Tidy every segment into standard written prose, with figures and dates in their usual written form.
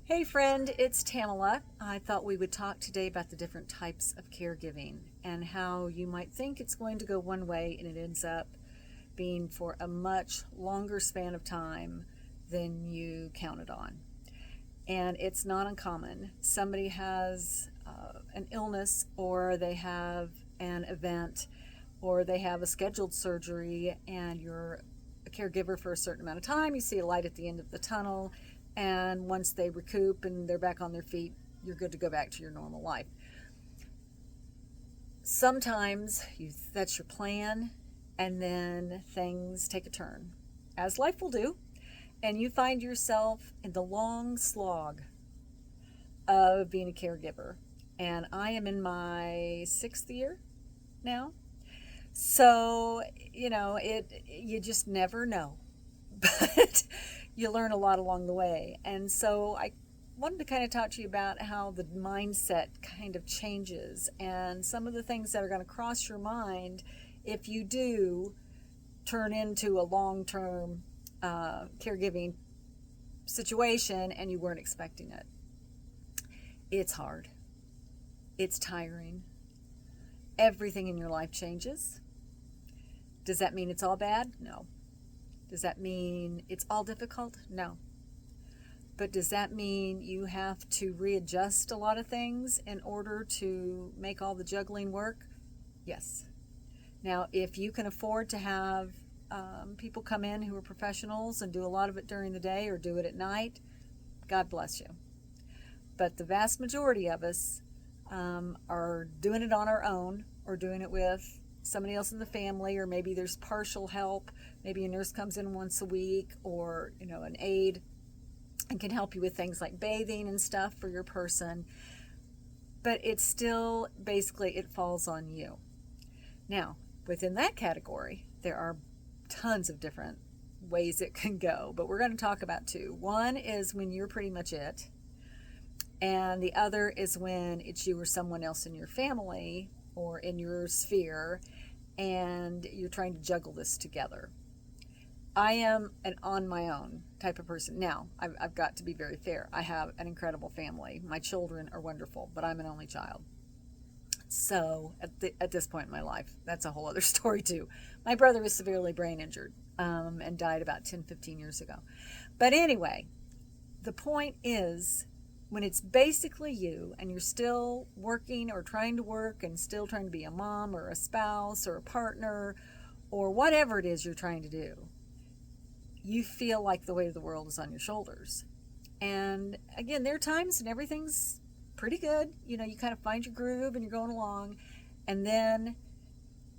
Hey friend, it's Tamala. I thought we would talk today about the different types of caregiving and how you might think it's going to go one way and it ends up being for a much longer span of time than you counted on. And it's not uncommon. Somebody has an illness, or they have an event, or they have a scheduled surgery, and you're a caregiver for a certain amount of time. You see a light at the end of the tunnel, and once they recoup and they're back on their feet, you're good to go back to your normal life. Sometimes that's your plan, and then things take a turn, as life will do, and you find yourself in the long slog of being a caregiver. And I am in my sixth year now. So, you just never know. But you learn a lot along the way. And so I wanted to kind of talk to you about how the mindset kind of changes and some of the things that are going to cross your mind if you do turn into a long-term caregiving situation and you weren't expecting it. It's hard. It's tiring. Everything in your life changes. Does that mean it's all bad? No. Does that mean it's all difficult? No. But does that mean you have to readjust a lot of things in order to make all the juggling work? Yes. Now, if you can afford to have people come in who are professionals and do a lot of it during the day or do it at night, God bless you. But the vast majority of us are doing it on our own or doing it with somebody else in the family, or maybe there's partial help. Maybe a nurse comes in once a week, or an aide, and can help you with things like bathing and stuff for your person. But it's still, basically, it falls on you. Now, within that category, there are tons of different ways it can go, but we're going to talk about two. One is when you're pretty much it, and the other is when it's you or someone else in your family or in your sphere, and you're trying to juggle this together. I am an on my own type of person. Now, I've got to be very fair. I have an incredible family. My children are wonderful, but I'm an only child. So at this point in my life, that's a whole other story too. My brother was severely brain injured and died about 10-15 years ago. But anyway, the point is, when it's basically you and you're still working or trying to work and still trying to be a mom or a spouse or a partner or whatever it is you're trying to do, you feel like the weight of the world is on your shoulders. And again, there are times when everything's pretty good. You kind of find your groove and you're going along, and then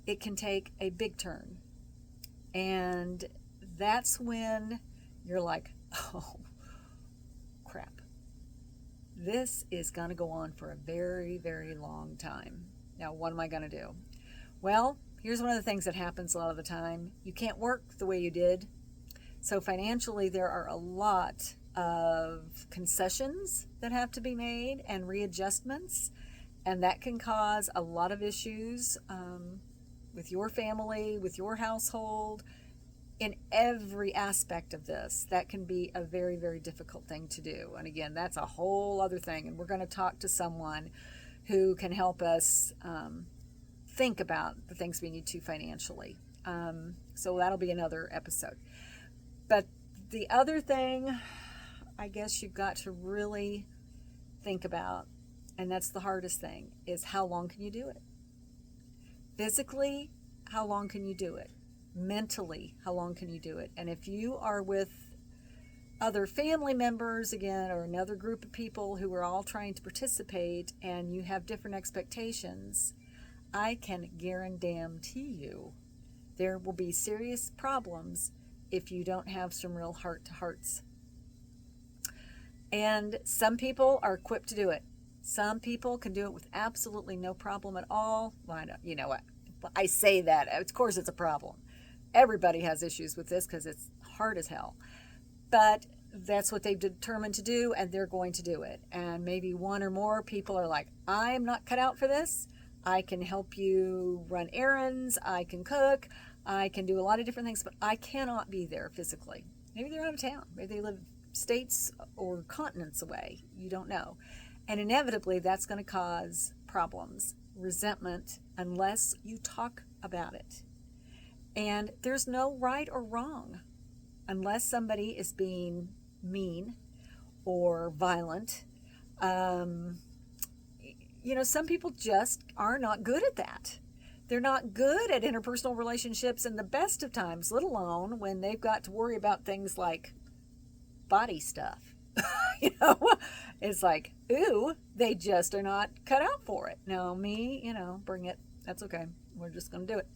it can take a big turn. And that's when you're like, oh, crap. This is going to go on for a very, very long time. Now, what am I going to do? Well, here's one of the things that happens a lot of the time. You can't work the way you did. So financially, there are a lot of concessions that have to be made and readjustments. And that can cause a lot of issues with your family, with your household, in every aspect of this. That can be a very, very difficult thing to do. And again, that's a whole other thing. And we're going to talk to someone who can help us think about the things we need to financially. So that'll be another episode. But the other thing, I guess you've got to really think about, and that's the hardest thing, is how long can you do it? Physically, how long can you do it? Mentally, how long can you do it? And if you are with other family members, again, or another group of people who are all trying to participate and you have different expectations, I can guarantee you there will be serious problems if you don't have some real heart-to-hearts. And some people are equipped to do it. Some people can do it with absolutely no problem at all. Well, you know what? I say that. Of course it's a problem. Everybody has issues with this because it's hard as hell. But that's what they've determined to do, and they're going to do it. And maybe one or more people are like, I'm not cut out for this. I can help you run errands. I can cook. I can do a lot of different things, but I cannot be there physically. Maybe they're out of town. Maybe they live states or continents away. You don't know. And inevitably, that's going to cause problems, resentment, unless you talk about it. And there's no right or wrong unless somebody is being mean or violent. Some people just are not good at that. They're not good at interpersonal relationships in the best of times, let alone when they've got to worry about things like body stuff. It's like, ooh, they just are not cut out for it. No, me, bring it. That's okay. We're just going to do it.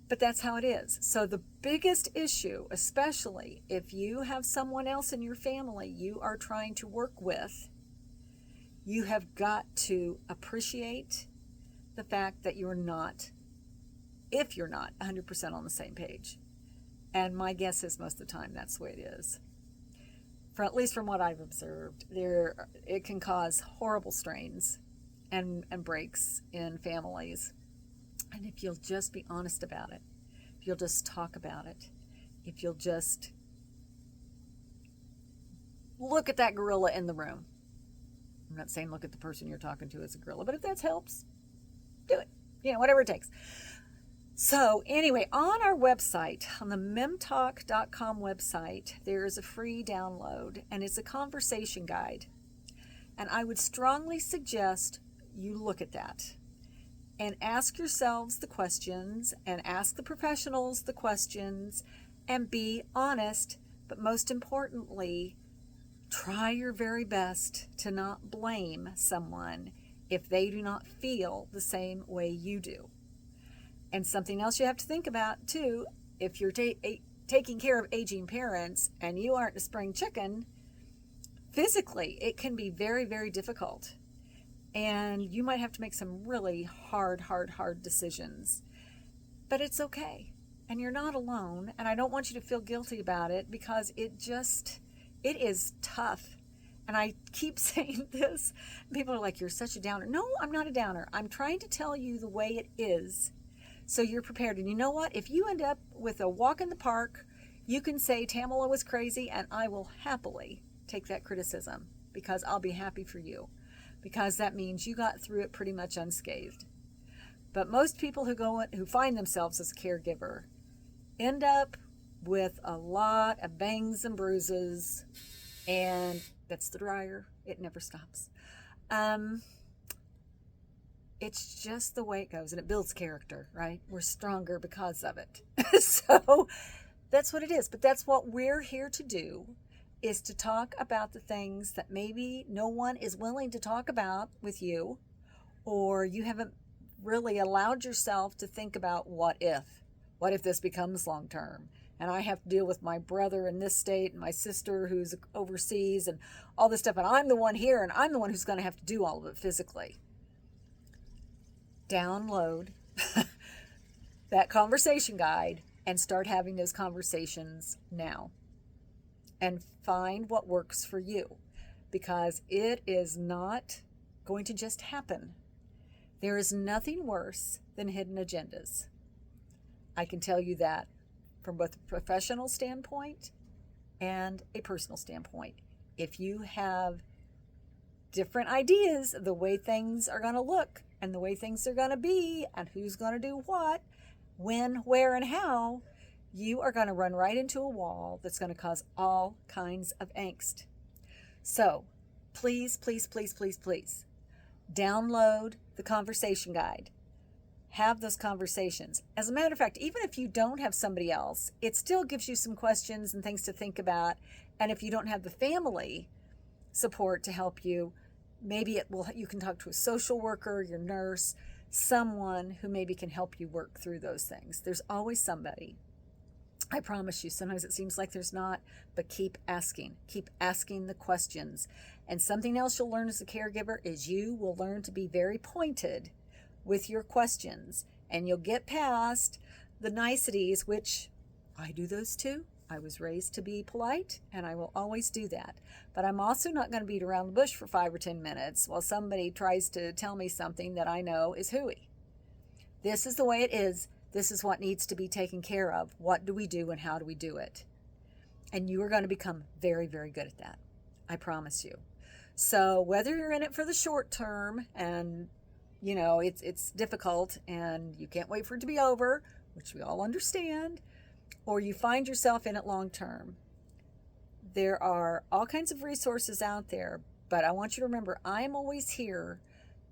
But that's how it is. So the biggest issue, especially if you have someone else in your family you are trying to work with, you have got to appreciate the fact that you're not 100% on the same page. And my guess is most of the time that's the way it is. At least from what I've observed, it can cause horrible strains and breaks in families. And if you'll just be honest about it, if you'll just talk about it, if you'll just look at that gorilla in the room. I'm not saying look at the person you're talking to as a gorilla, but if that helps, do it. Whatever it takes. So anyway, on our website, on the memtalk.com website, there's a free download, and it's a conversation guide. And I would strongly suggest you look at that and ask yourselves the questions and ask the professionals the questions and be honest, but most importantly, try your very best to not blame someone if they do not feel the same way you do. And something else you have to think about, too, if you're taking care of aging parents and you aren't a spring chicken, physically, it can be very, very difficult. And you might have to make some really hard decisions. But it's okay. And you're not alone. And I don't want you to feel guilty about it because it is tough. And I keep saying this. People are like, you're such a downer. No, I'm not a downer. I'm trying to tell you the way it is so you're prepared. And you know what? If you end up with a walk in the park, you can say Tamala was crazy, and I will happily take that criticism because I'll be happy for you, because that means you got through it pretty much unscathed. But most people who find themselves as a caregiver end up with a lot of bangs and bruises, and that's the dryer. It never stops. It's just the way it goes, and it builds character, right? We're stronger because of it. So that's what it is. But that's what we're here to do, is to talk about the things that maybe no one is willing to talk about with you, or you haven't really allowed yourself to think about what if this becomes long term, and I have to deal with my brother in this state and my sister who's overseas and all this stuff, and I'm the one here, and I'm the one who's going to have to do all of it physically. Download that conversation guide and start having those conversations now. And find what works for you, because it is not going to just happen. There is nothing worse than hidden agendas. I can tell you that from both a professional standpoint and a personal standpoint. If you have different ideas of the way things are going to look and the way things are going to be and who's going to do what, when, where, and how, you are going to run right into a wall that's going to cause all kinds of angst. So please, please, please, please, please download the conversation guide. Have those conversations. As a matter of fact, even if you don't have somebody else, it still gives you some questions and things to think about. And if you don't have the family support to help you, maybe you can talk to a social worker, your nurse, someone who maybe can help you work through those things. There's always somebody. I promise you, sometimes it seems like there's not, but keep asking the questions. And something else you'll learn as a caregiver is you will learn to be very pointed with your questions, and you'll get past the niceties, which I do those too. I was raised to be polite, and I will always do that. But I'm also not going to beat around the bush for 5 or 10 minutes while somebody tries to tell me something that I know is hooey. This is the way it is. This is what needs to be taken care of. What do we do and how do we do it? And you are going to become very, very good at that. I promise you. So whether you're in it for the short term and it's difficult and you can't wait for it to be over, which we all understand, or you find yourself in it long term, there are all kinds of resources out there. But I want you to remember, I am always here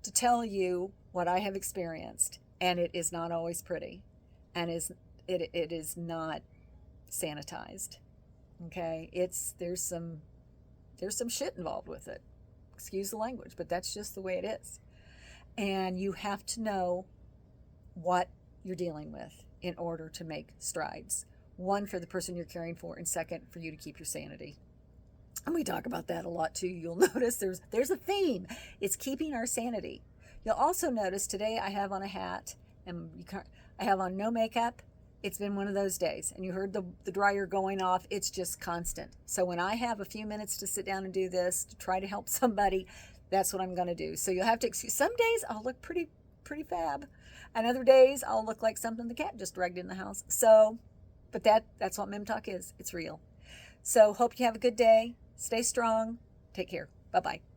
to tell you what I have experienced, and it is not always pretty, and it is not sanitized. Okay, there's some shit involved with it. Excuse the language, but that's just the way it is. And you have to know what you're dealing with in order to make strides. One, for the person you're caring for, and second, for you to keep your sanity. And we talk about that a lot too. You'll notice there's a theme. It's keeping our sanity. You'll also notice today I have on a hat, and I have on no makeup. It's been one of those days, and you heard the dryer going off. It's just constant. So when I have a few minutes to sit down and do this, to try to help somebody, that's what I'm going to do. So you'll have to excuse. Some days I'll look pretty fab, and other days I'll look like something the cat just dragged in the house. So, but that's what Mem Talk is. It's real. So hope you have a good day. Stay strong. Take care. Bye-bye.